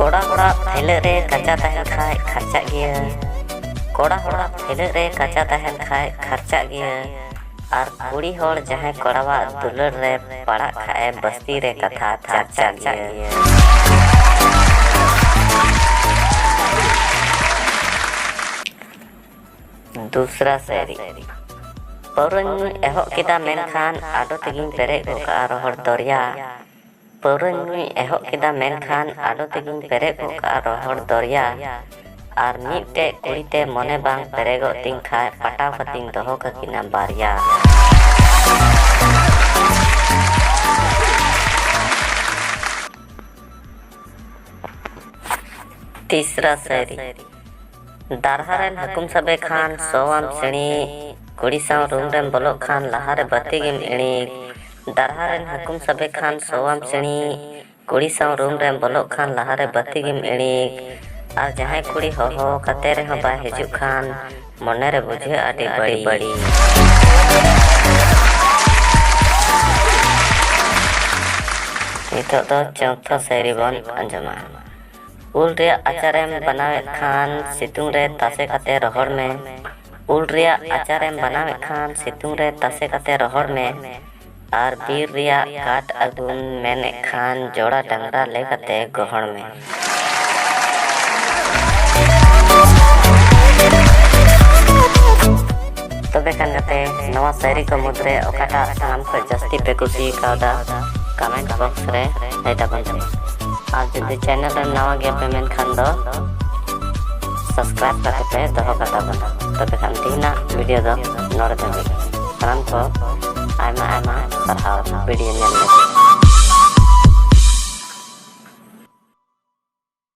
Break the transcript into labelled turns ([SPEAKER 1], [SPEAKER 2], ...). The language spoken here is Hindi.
[SPEAKER 1] कोड़ा होड़ा थैले रे कच्चा तहन खाए खर्चा गिया कोड़ा होड़ा थैले रे कच्चा तहन खाए खर्चा गिया और कुड़ी होड़ जहां कोड़ावा दुलर रे पड़ा खाए बस्ती रे कथा चर्चा गिया। दूसरा शायरी पौरन एहो किदा मेनखान आडो तेगिन पेरे ओका रोहड़ दरिया पौरन एहो किदा मेनखान आडो तेगिन पेरे ओका रोहड़ दरिया और मिटे कुड़ीते मने बांग पेरेगो तिंग खाए पटाव कतिंग दोहो ककिना बारिया। तीसरा शायरी दारहारेन हकुम सबे खान सोवाम सिणी कुड़ी साव रूम रेम बोलो खान लहारे बत्ती गिम इणी दारहारेन हकुम सबे खान सोवाम सिणी कुड़ी साव रूम रेम बोलो खान लहारे बत्ती गिम इणी और जहां कुड़ी हो कते रे हो बा हिजु खान मने रे बुझे आडी बड़ी बड़ी। नितो दो चौथा शायरी बन अंजमा उल रे आचारेम बनावे खान सितुंग रे तासे कते रोहड़ में उल रे आचारेम बनावे खान सितुंग रे तासे कते रोहड़ में और बीर रिया काट अगुन मेने खान जोड़ा डंगरा ले कते गोहड़ में। तबे खान कते नवा शायरी को मुद्रे ओकाटा साम को जस्ती पे कुसी कादा कमेंट बॉक्स रे हेटा बन आज जुदी चैनल रे नवा गया पेमेंट खान दो सब्सक्राइब करके पे दोहो कता बना तबे खान तीना वीडियो दो नोड़े दे खान को आयमा आयमा सरहाव वीडियो नेल